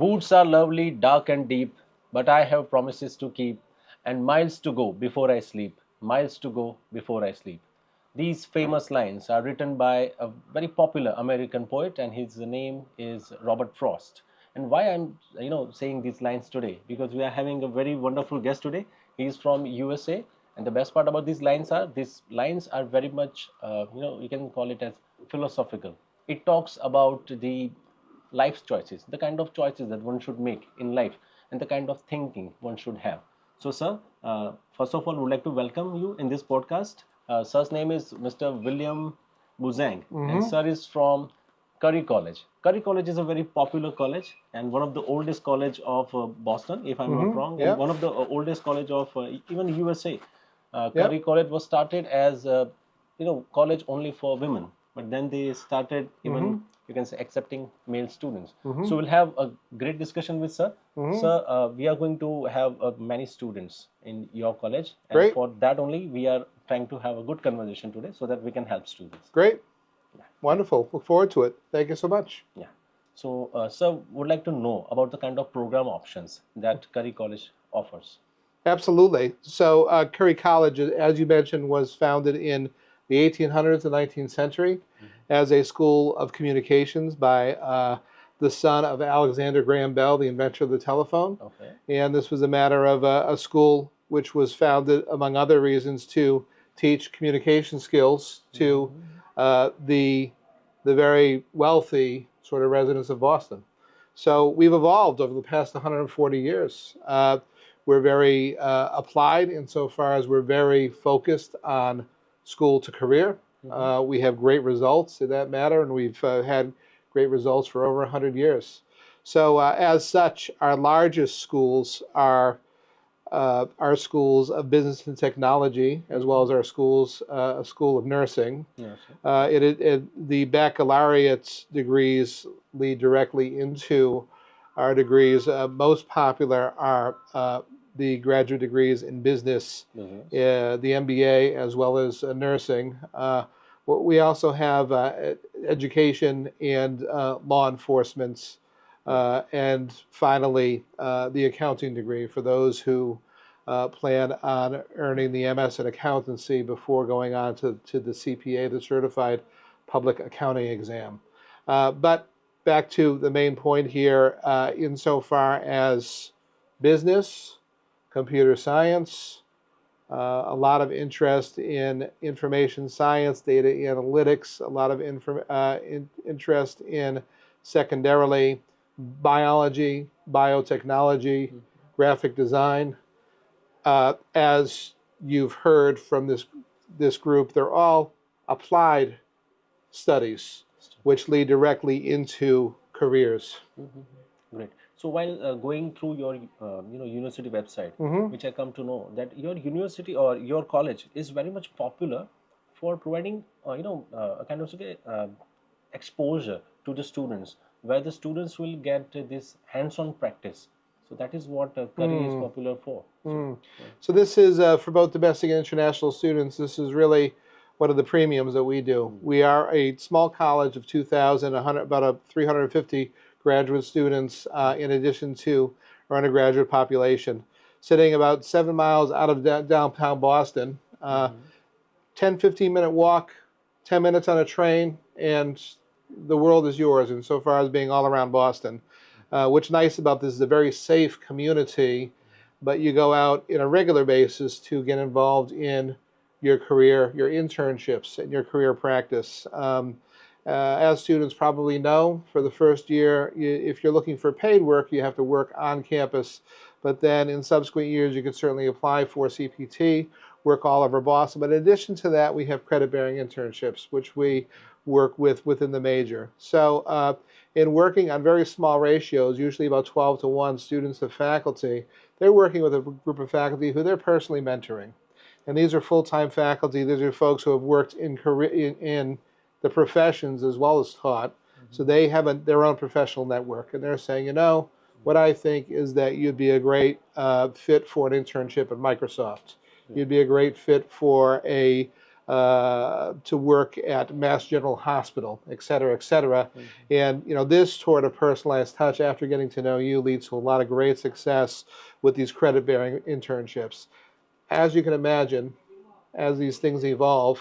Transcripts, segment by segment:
Woods are lovely, dark and deep, but I have promises to keep, and miles to go before I sleep, miles to go before I sleep. These famous lines are written by a very popular American poet, and his name is Robert Frost. And why I'm saying these lines today? Because we are having a very wonderful guest today. He is from USA, and the best part about these lines are very much you can call it as philosophical. It talks about the life's choices, the kind of choices that one should make in life, and the kind of thinking one should have. So, sir, first of all, would like to welcome you in this podcast. Sir's name is Mr. William Boozang, and sir is from Curry College. Curry College is a very popular college and one of the oldest college of Boston, if I'm not wrong, and Yep. one of the oldest college of even USA. Yep. Curry College was started as college only for women, but then they started even you can say accepting male students. So we'll have a great discussion with sir. Sir, we are going to have many students in your college, and Great. for that only we are trying to have a good conversation today so that we can help students. Great. Yeah. Wonderful. Look forward to it. Thank you so much. Yeah. So, sir, would like to know about the kind of program options that Curry College offers. Absolutely. So, Curry College, as you mentioned, was founded in the 1800s and 19th century as a school of communications by the son of Alexander Graham Bell, the inventor of the telephone. Okay. And this was a matter of a school which was founded, among other reasons, to teach communication skills to the very wealthy sort of residents of Boston. So we've evolved over the past 140 years. We're very applied insofar as we're very focused on school to career. We have great results in that matter, and we've had great results for over 100 years. So as such, our largest schools are our schools of business and technology, as well as our schools, a school of nursing. Yes, The baccalaureate degrees lead directly into our degrees. Most popular are the graduate degrees in business, the MBA, as well as nursing. We also have education and law enforcement, and finally the accounting degree for those who plan on earning the MS in accountancy before going on to the CPA, the Certified Public Accounting Exam. But back to the main point here, insofar as business, computer science, a lot of interest in information science, data analytics, a lot of interest in secondarily biology, biotechnology, graphic design. As you've heard from this group, they're all applied studies, which lead directly into careers. Great. So while going through your university website, which I come to know that your university or your college is very much popular for providing a kind of exposure to the students, where the students will get this hands-on practice. So that is what Curry is popular for. So this is for both domestic and international students. This is really one of the premiums that we do. We are a small college of 2,000, about 350 graduate students, in addition to our undergraduate population, sitting about 7 miles out of downtown Boston. 10, 15-minute walk, 10 minutes on a train, and the world is yours insofar as being all around Boston. What's nice about this is a very safe community, but you go out on a regular basis to get involved in your career, your internships, and your career practice. As students probably know, for the first year, if you're looking for paid work, you have to work on campus. But then in subsequent years, you can certainly apply for CPT, work all over Boston. But in addition to that, we have credit-bearing internships, which we work with within the major. So in working on very small ratios, usually about 12 to 1 students to faculty, they're working with a group of faculty who they're personally mentoring. And these are full-time faculty. These are folks who have worked in the professions as well as taught. So they have their own professional network. And they're saying, what I think is that you'd be a great fit for an internship at Microsoft. You'd be a great fit for a to work at Mass General Hospital, et cetera, et cetera. And this sort of personalized touch after getting to know you leads to a lot of great success with these credit-bearing internships. As you can imagine, as these things evolve,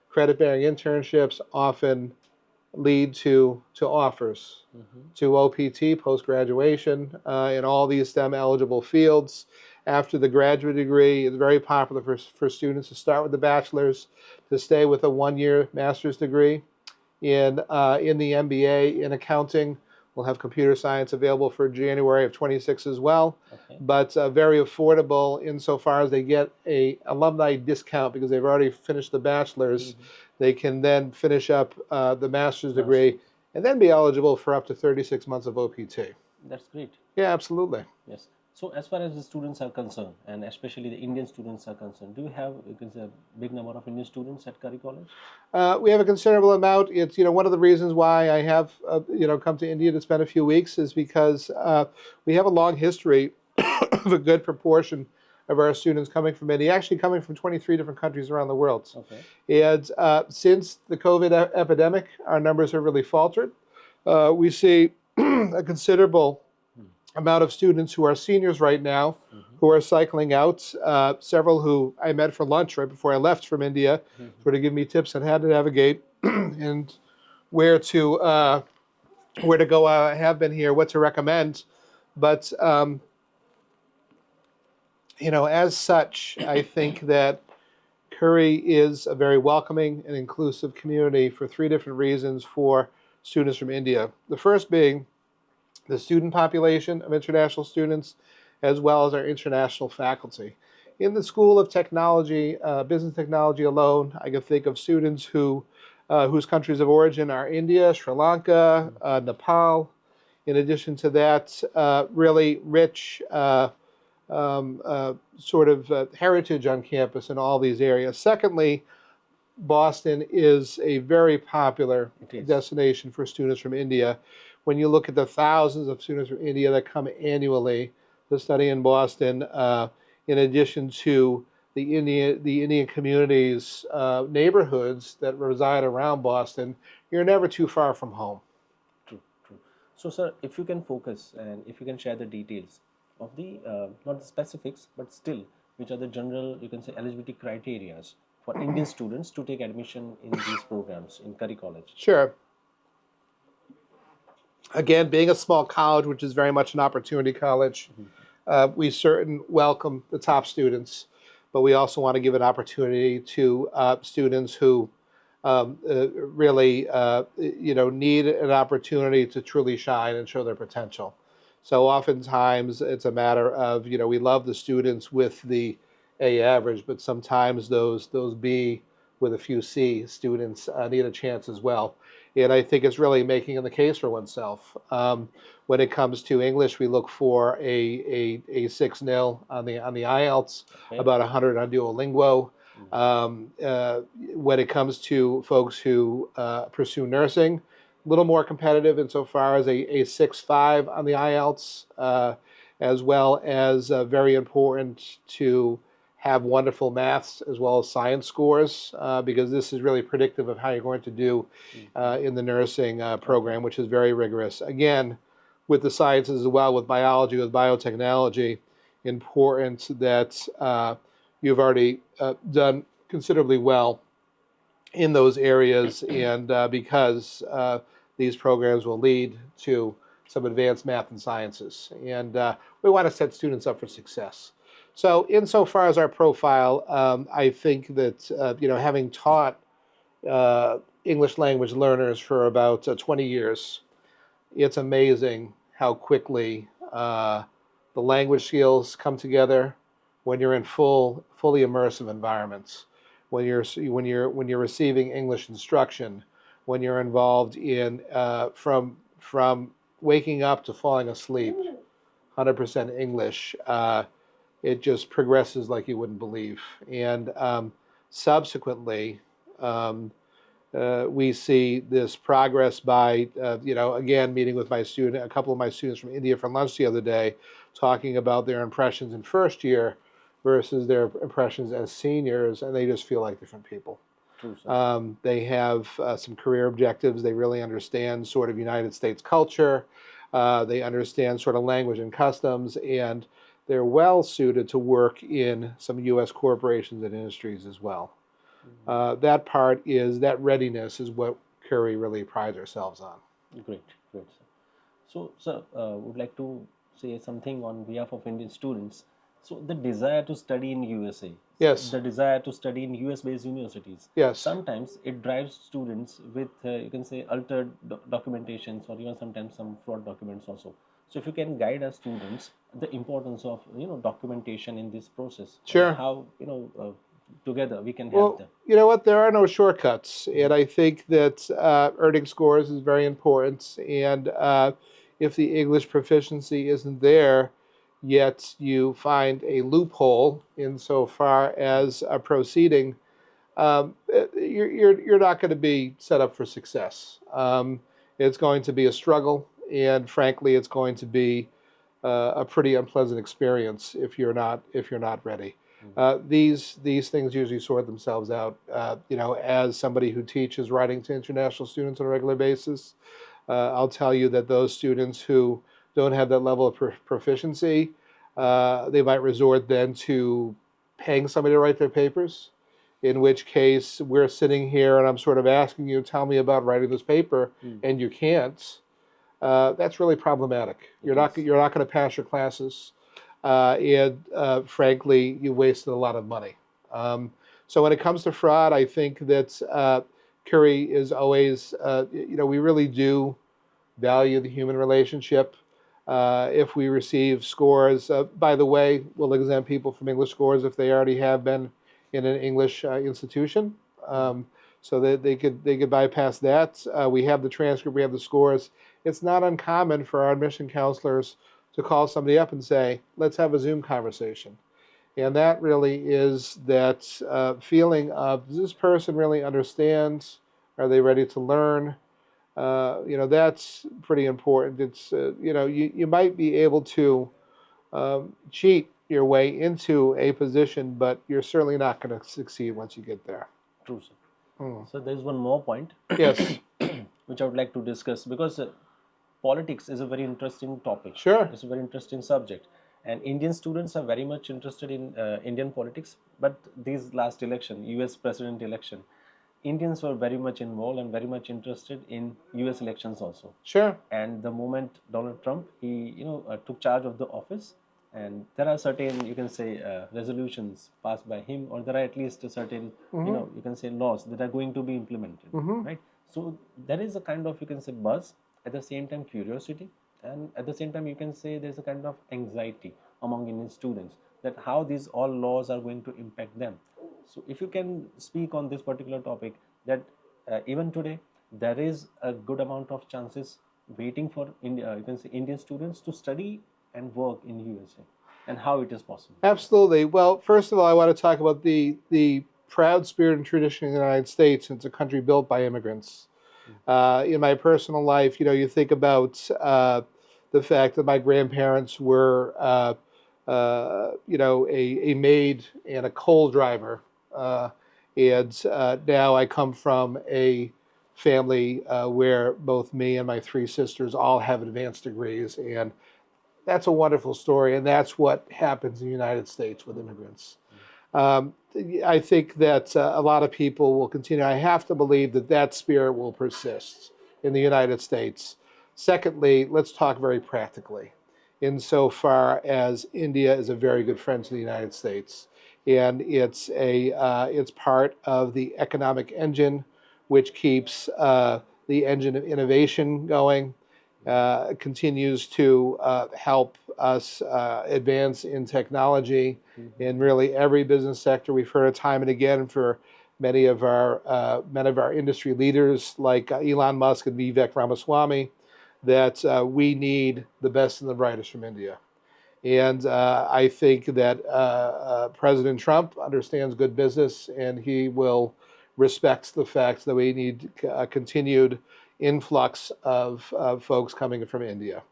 credit-bearing internships often lead to offers, to OPT, post-graduation, in all these STEM eligible fields. After the graduate degree, it's very popular for students to start with the bachelor's, to stay with a one-year master's degree. In the MBA in accounting, we'll have computer science available for January of 26 as well, Okay. but very affordable insofar as they get a alumni discount because they've already finished the bachelor's. They can then finish up the master's degree and then be eligible for up to 36 months of OPT. That's great. Yeah, absolutely. Yes. So as far as the students are concerned, and especially the Indian students are concerned, do you have, you can say, a big number of Indian students at Curry College? We have a considerable amount. It's one of the reasons why I have come to India to spend a few weeks is because we have a long history of a good proportion of our students coming from India, actually coming from 23 different countries around the world. Okay. And since the COVID epidemic, our numbers have really faltered. We see a considerable amount of students who are seniors right now who are cycling out. Several who I met for lunch right before I left from India, sort of give me tips on how to navigate and where to go. I have been here, what to recommend. But as such, I think that Curry is a very welcoming and inclusive community for three different reasons for students from India. The first being the student population of international students, as well as our international faculty. In the School of Technology, Business Technology alone, I can think of students whose countries of origin are India, Sri Lanka, Nepal. In addition to that, really rich sort of heritage on campus in all these areas. Secondly, Boston is a very popular destination for students from India. When you look at the thousands of students from India that come annually to study in Boston, in addition to the Indian communities, neighborhoods that reside around Boston, you're never too far from home. True, true. So, sir, if you can focus and if you can share the details of the, not the specifics, but still, which are the general, you can say, eligibility criteria for Indian students to take admission in these programs in Curry College? Sure. Again, being a small college, which is very much an opportunity college, we certainly welcome the top students, but we also want to give an opportunity to students who really need an opportunity to truly shine and show their potential. So oftentimes it's a matter of, we love the students with the A average, but sometimes those B with a few C students need a chance as well. And I think it's really making the case for oneself. When it comes to English, we look for a 6.0 on the IELTS, Okay. about 100 on Duolingo. When it comes to folks who pursue nursing, a little more competitive insofar as a 6.5 on the IELTS, as well as very important to have wonderful maths as well as science scores, because this is really predictive of how you're going to do in the nursing program, which is very rigorous. Again, with the sciences as well, with biology, with biotechnology, important that you've already done considerably well in those areas, and because these programs will lead to some advanced math and sciences. And we want to set students up for success. So insofar as our profile, I think that, having taught English language learners for about 20 years, it's amazing how quickly the language skills come together when you're in fully immersive environments, when you're receiving English instruction, when you're involved in from waking up to falling asleep, 100% English. It just progresses like you wouldn't believe. And subsequently, we see this progress by, again, meeting with a couple of my students from India for lunch the other day, talking about their impressions in first year versus their impressions as seniors, and they just feel like different people. True, sir. They have some career objectives. They really understand sort of United States culture. They understand sort of language and customs, and they're well suited to work in some U.S. corporations and industries as well. That part is that readiness is what Curry really prides ourselves on. Great, great, sir. So, sir, would like to say something on behalf of Indian students. So, the desire to study in USA, Yes, the desire to study in US-based universities, yes, sometimes it drives students with, you can say, altered documentations or even sometimes some fraud documents also. So, if you can guide our students the importance of documentation in this process and sure. how together we can help Well, them. you know what? There are no shortcuts, Mhm. and I think that earning scores is very important. And if the English proficiency isn't there, yet you find a loophole insofar as proceeding, you're not going to be set up for success. It's going to be a struggle, and frankly, it's going to be a pretty unpleasant experience if you're not ready. These things usually sort themselves out. As somebody who teaches writing to international students on a regular basis, I'll tell you that those students who don't have that level of proficiency, they might resort then to paying somebody to write their papers. In which case, we're sitting here and I'm sort of asking you, tell me about writing this paper, Mm, and you can't. That's really problematic. it is. You're not going to pass your classes, and frankly, you wasted a lot of money. So when it comes to fraud, I think that Curry is always, we really do value the human relationship. If we receive scores, by the way, we'll exempt people from English scores if they already have been in an English institution. Mhm. So that they could bypass that. We have the transcript, we have the scores. It's not uncommon for our admission counselors to call somebody up and say, "Let's have a Zoom conversation." And that really is that feeling of, does this person really understand? Are they ready to learn? That's pretty important. It's you might be able to cheat your way into a position, but you're certainly not going to succeed once you get there. True, sir. Hmm. So there is one more point Yes, which I would like to discuss because politics is a very interesting topic. sure. It's a very interesting subject, and Indian students are very much interested in Indian politics. But this last election, U.S. president election, Indians were very much involved and very much interested in U.S. elections also. Sure. And the moment Donald Trump he took charge of the office, and there are certain you can say resolutions passed by him, or there are at least a certain Hmm. you can say laws that are going to be implemented, Hmm. right? So there is a kind of you can say buzz, at the same time curiosity, and at the same time you can say there's a kind of anxiety among Indian students that how these all laws are going to impact them. So if you can speak on this particular topic, that even today there is a good amount of chances waiting for India, you can say Indian students to study and work in USA, and how it is possible. Absolutely. Well, first of all, I want to talk about the proud spirit and tradition of the United States. It's a country built by immigrants. In my personal life, you think about the fact that my grandparents were, a maid and a coal driver. And now I come from a family where both me and my three sisters all have advanced degrees. And that's a wonderful story. And that's what happens in the United States with immigrants. Um, I think that a lot of people will continue. I have to believe that that spirit will persist in the United States. Secondly, let's talk very practically, insofar as India is a very good friend to the United States, and it's part of the economic engine, which keeps the engine of innovation going, continues to help us advance in technology in really every business sector. We've heard it time and again for many of our industry leaders like Elon Musk and Vivek Ramaswamy that we need the best and the brightest from India. And I think that President Trump understands good business, and he will respect the fact that we need a continued influx of folks coming from India.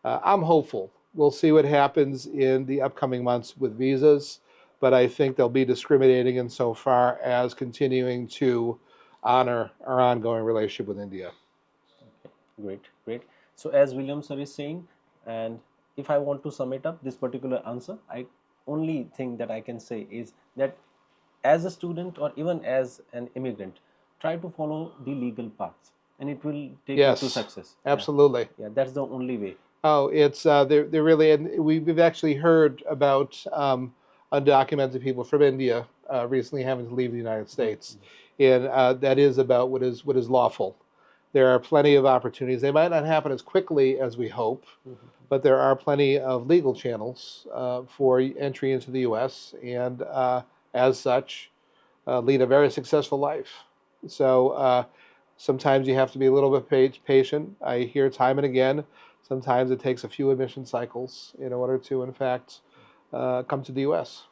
I'm hopeful. We'll see what happens in the upcoming months with visas, but I think they'll be discriminating insofar as continuing to honor our ongoing relationship with India. Great, great. So as William sir is saying, and if I want to sum it up, this particular answer, I only thing that I can say is that as a student or even as an immigrant, try to follow the legal paths, and it will take you to Yes, success. Yeah, absolutely. yeah, that's the only way. Oh, it's they're really, and we've actually heard about undocumented people from India recently having to leave the United States, and that is about what is lawful. There are plenty of opportunities. They might not happen as quickly as we hope, but there are plenty of legal channels for entry into the U.S. and as such, lead a very successful life. So sometimes you have to be a little bit patient. I hear time and again. Sometimes it takes a few admission cycles in order to, in fact, come to the U.S.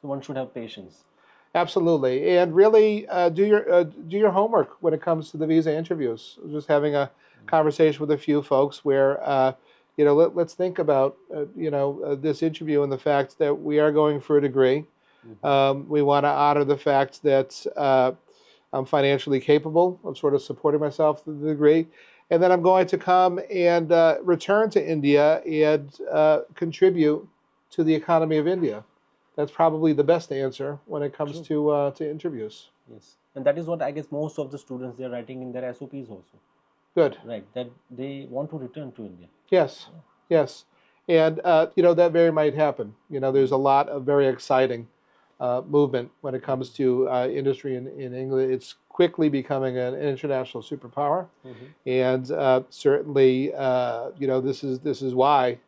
So one should have patience. Absolutely, and really do your homework when it comes to the visa interviews. I was just having a conversation with a few folks where let's think about this interview and the fact that we are going for a degree. We want to honor the fact that I'm financially capable of sort of supporting myself to the degree, and then I'm going to come and return to India and contribute to the economy of India. That's probably the best answer when it comes to interviews. Yes, and that is what I guess most of the students they are writing in their SOPs also. Good. Right, that they want to return to India. Yes. Yes. And that very might happen. There's a lot of very exciting movement when it comes to industry in England. It's quickly becoming an international superpower, and certainly, this is why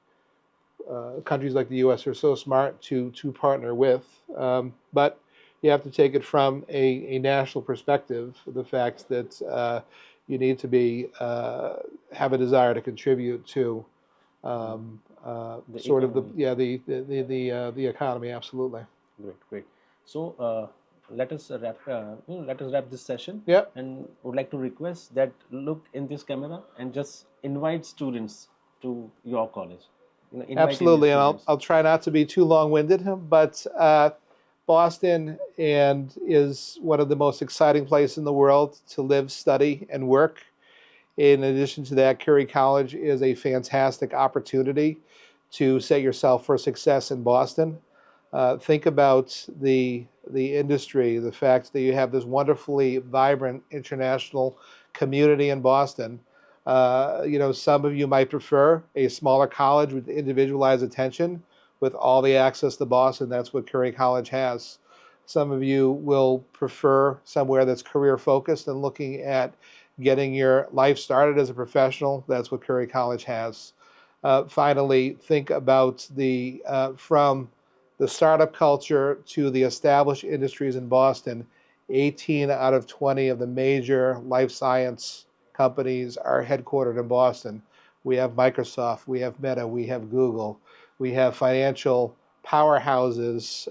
countries like the U.S. are so smart to partner with. But you have to take it from a national perspective. The fact that you need to be have a desire to contribute to sort of economy. the economy. Absolutely. Great, great. So let us wrap this session. Yep. And would like to request that look in this camera and just invite students to your college. Invite Indian Absolutely, and students. I'll try not to be too long-winded, but Boston is one of the most exciting places in the world to live, study, and work. In addition to that, Curry College is a fantastic opportunity to set yourself for success in Boston. Think about the industry, the fact that you have this wonderfully vibrant international community in Boston. Some of you might prefer a smaller college with individualized attention, with all the access to Boston. That's what Curry College has. Some of you will prefer somewhere that's career focused and looking at getting your life started as a professional. That's what Curry College has. Finally, think about from the startup culture to the established industries in Boston. 18 out of 20 of the major life science companies are headquartered in Boston. We have Microsoft, we have Meta, we have Google, we have financial powerhouses.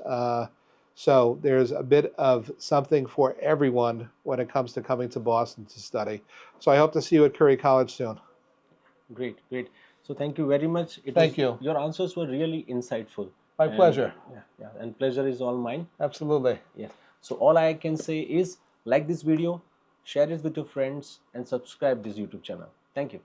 So there's a bit of something for everyone when it comes to coming to Boston to study. So I hope to see you at Curry College soon. Great, great. So thank you very much. Thank you. Your answers were really insightful. My pleasure. Yeah, yeah, and pleasure is all mine. Absolutely. Yes. So all I can say is like this video, share it with your friends, and subscribe this YouTube channel. Thank you.